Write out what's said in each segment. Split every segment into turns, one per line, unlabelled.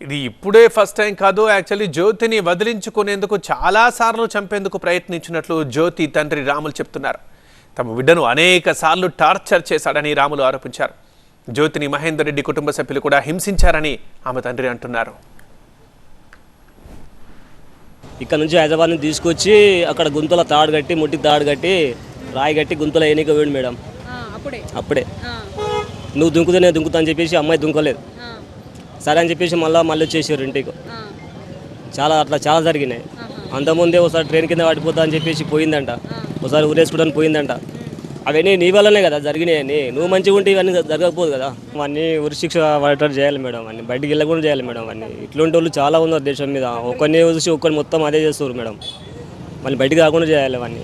ఇది ఇప్పుడే first time కాదు. యాక్చువల్లీ జ్యోతిని వదిలించుకునేందుకు చాలా సార్లు చంపేందుకు ప్రయత్నించినట్లు జ్యోతి తండ్రి రాములు చెప్తున్నారు. తమ బిడ్డను అనేక సార్లు టార్చర్ చేశాడని రాములు ఆరోపించారు. జ్యోతిని మహేందర్ రెడ్డి కుటుంబ సభ్యులు కూడా హింసించారని ఆమె తండ్రి అంటున్నారు.
ఇక్కడ నుంచి హైదరాబాద్ నుంచి తీసుకొచ్చి అక్కడ గుంతల తాడు కట్టి ముట్టి తాడు కట్టి రాయి కట్టి గుంతలో ఎన్నిక వేడు మేడం. అప్పుడే నువ్వు దుంకుతా నేను దుంకుతా అని చెప్పేసి అమ్మాయి దుంకలేదు. సరే అని చెప్పేసి మళ్ళీ వచ్చేసారు ఇంటికి. చాలా జరిగినాయి. అంతకుముందే ఒకసారి ట్రైన్ కింద పడిపోతా అని చెప్పేసి పోయిందంట, ఒకసారి ఊరేసుకోవడానికి పోయిందంట. అవన్నీ నీ వల్లనే కదా జరిగినాయని. నువ్వు మంచిగా ఉంటే ఇవన్నీ జరగకపోదు కదా. అవన్నీ ఉరి శిక్ష పడేటట్టు చేయాలి మేడం. అన్ని బయటికి వెళ్ళకుండా చేయాలి మేడం. అన్ని ఇట్లాంటి వాళ్ళు చాలా ఉన్నారు దేశం మీద. ఒక్కరిని చూసి ఒక్కరిని మొత్తం అదే చేస్తారు మేడం. మళ్ళీ బయటికి రాకుండా చేయాలి అవన్నీ.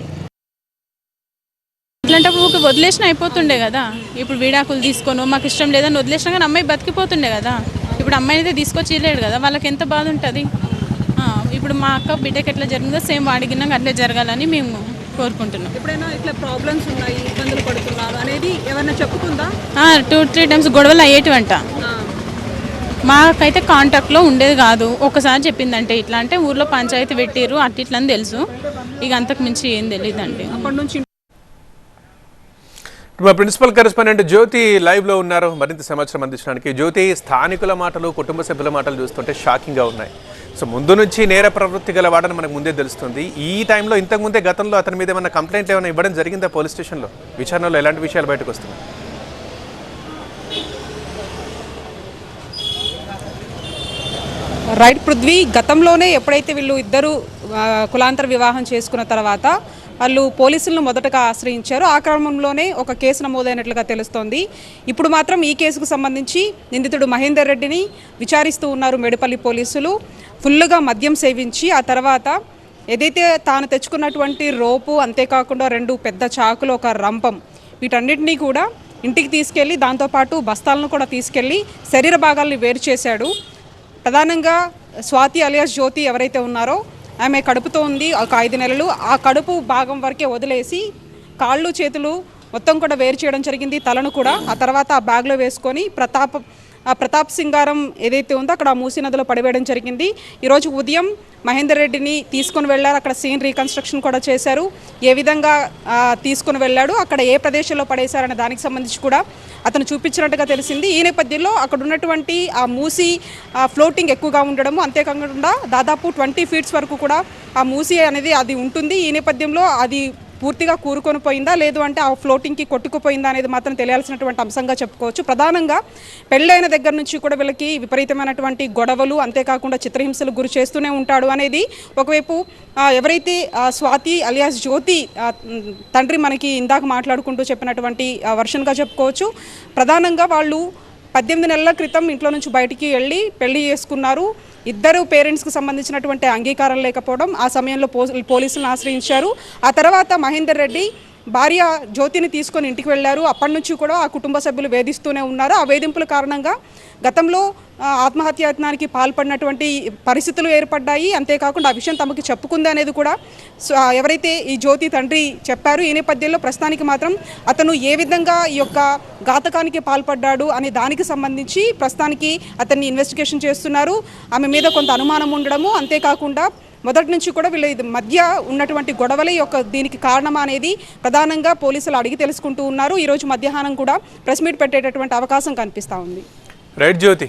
ఇట్లాంటప్పుడు వదిలేసిన అయిపోతుండే కదా. ఇప్పుడు విడాకులు తీసుకోను మాకు ఇష్టం లేదని వదిలేసినా కానీ అమ్మాయి బతికిపోతుండే కదా. ఇప్పుడు అమ్మాయిని అయితే తీసుకొచ్చి వెళ్ళాడు కదా, వాళ్ళకి ఎంత బాధ ఉంటుంది. ఇప్పుడు మా అక్క బిడ్డకి ఎట్లా జరిగిందో సేమ్ వాడికిన్నాక అట్లే జరగాలని మేము కోరుకుంటున్నాం.
ఎప్పుడైనా ఇట్లా ప్రాబ్లమ్స్ ఉన్నాయి, ఇబ్బందులు పడుతున్నారు అనేది ఎవరైనా చెప్పుకుందా?
2-3 టైమ్స్ గొడవలు అయ్యేటివంట. మాకైతే కాంటాక్ట్లో ఉండేది కాదు. ఒకసారి చెప్పిందంటే ఇట్లా అంటే ఊర్లో పంచాయతీ పెట్టిరు ఇట్లా అని తెలుసు. ఇక అంతకు మించి ఏం తెలియదు అండి.
అప్పటి నుంచి
మా ప్రిన్సిపల్ కరెస్పాండెంట్ జ్యోతి లైవ్లో ఉన్నారు మరింత సమాచారం అందించడానికి. జ్యోతి, స్థానికుల మాటలు కుటుంబ సభ్యుల మాటలు చూస్తుంటే షాకింగ్గా ఉన్నాయి. సో ముందు నుంచి నేర ప్రవృత్తి గల వాడని మనకు ముందే తెలుస్తుంది. ఈ టైంలో ఇంతకుముందే గతంలో అతని మీద ఏమైనా కంప్లైంట్ ఏమైనా ఇవ్వడం జరిగిందా పోలీస్ స్టేషన్లో? విచారణలో ఎలాంటి విషయాలు బయటకు వస్తున్నాయి?
రైట్ పృథ్వీ, గతంలోనే ఎప్పుడైతే వీళ్ళు ఇద్దరు కులాంతర వివాహం చేసుకున్న తర్వాత వాళ్ళు పోలీసులను మొదటగా ఆశ్రయించారు. ఆ క్రమంలోనే ఒక కేసు నమోదైనట్లుగా తెలుస్తోంది. ఇప్పుడు మాత్రం ఈ కేసుకు సంబంధించి నిందితుడు మహేందర్ రెడ్డిని విచారిస్తూ ఉన్నారు మేడిపల్లి పోలీసులు. ఫుల్లుగా మద్యం సేవించి ఆ తర్వాత ఏదైతే తాను తెచ్చుకున్నటువంటి రోపు, అంతేకాకుండా 2 పెద్ద చాకులు, ఒక రంపం, వీటన్నిటినీ కూడా ఇంటికి తీసుకెళ్ళి దాంతోపాటు బస్తాలను కూడా తీసుకెళ్ళి శరీర భాగాల్ని వేరు చేశాడు. ప్రధానంగా స్వాతి అలియాస్ జ్యోతి ఎవరైతే ఉన్నారో ఆమె కడుపుతో ఉంది ఒక 5 నెలలు. ఆ కడుపు భాగం వరకే వదిలేసి కాళ్ళు చేతులు మొత్తం కూడా వేరు చేయడం జరిగింది, తలను కూడా. ఆ తర్వాత ఆ బ్యాగ్లో వేసుకొని ప్రతాప్ సింగారం ఏదైతే ఉందో అక్కడ మూసీ నదిలో పడివేయడం జరిగింది. ఈరోజు ఉదయం మహేందర్ రెడ్డిని తీసుకొని వెళ్ళారు. అక్కడ సీన్ రీకన్స్ట్రక్షన్ కూడా చేశారు. ఏ విధంగా తీసుకొని వెళ్ళాడు, అక్కడ ఏ ప్రదేశంలో పడేశారనే దానికి సంబంధించి కూడా అతను చూపించినట్టుగా తెలిసింది. ఈ నేపథ్యంలో అక్కడ ఉన్నటువంటి ఆ మూసీ ఫ్లోటింగ్ ఎక్కువగా ఉండడము, అంతేకాకుండా దాదాపు 20 ఫీట్స్ వరకు కూడా ఆ మూసీ అనేది అది ఉంటుంది. ఈ నేపథ్యంలో అది పూర్తిగా కూరుకొని పోయిందా లేదు అంటే ఆ ఫ్లోటింగ్కి కొట్టుకుపోయిందా అనేది మాత్రం తెలియాల్సినటువంటి అంశంగా చెప్పుకోవచ్చు. ప్రధానంగా పెళ్ళైన దగ్గర నుంచి కూడా వీళ్ళకి విపరీతమైనటువంటి గొడవలు, అంతేకాకుండా చిత్రహింసలు గురి చేస్తూనే ఉంటాడు అనేది ఒకవైపు ఎవరైతే స్వాతి అలియాస్ జ్యోతి తండ్రి మనకి ఇందాక మాట్లాడుకుంటూ చెప్పినటువంటి వర్షన్గా చెప్పుకోవచ్చు. ప్రధానంగా వాళ్ళు 18 నెలల క్రితం ఇంట్లో నుంచి బయటికి వెళ్ళి పెళ్లి చేసుకున్నారు. ఇద్దరు పేరెంట్స్కి సంబంధించినటువంటి అంగీకారం లేకపోవడం, ఆ సమయంలో పోలీసులను ఆశ్రయించారు. ఆ తర్వాత మహేందర్ రెడ్డి భార్య జ్యోతిని తీసుకొని ఇంటికి వెళ్ళారు. అప్పటి నుంచి కూడా ఆ కుటుంబ సభ్యులు వేధిస్తూనే ఉన్నారు. ఆ వేధింపుల కారణంగా గతంలో ఆత్మహత్యాయత్నానికి పాల్పడినటువంటి పరిస్థితులు ఏర్పడ్డాయి. అంతేకాకుండా ఆ విషయం తమకు చెప్పుకుంది అనేది కూడా ఎవరైతే ఈ జ్యోతి తండ్రి చెప్పారు. ఈ నేపథ్యంలో ప్రస్తుతానికి మాత్రం అతను ఏ విధంగా ఈ యొక్క ఘాతకానికి పాల్పడ్డాడు అనే దానికి సంబంధించి ప్రస్తుతానికి అతన్ని ఇన్వెస్టిగేషన్ చేస్తున్నారు. ఆమె మీద కొంత అనుమానం ఉండడము, అంతేకాకుండా మొదటి నుంచి కూడా వీళ్ళ మధ్య ఉన్నటువంటి గొడవలే దీనికి కారణం అనేది ప్రధానంగా పోలీసులు అడిగి తెలుసుకుంటూ ఉన్నారు. ఈరోజు మధ్యాహ్నం కూడా ప్రెస్ మీట్ పెట్టేటటువంటి అవకాశం కనిపిస్తూ ఉంది.
రైట్ జ్యోతి.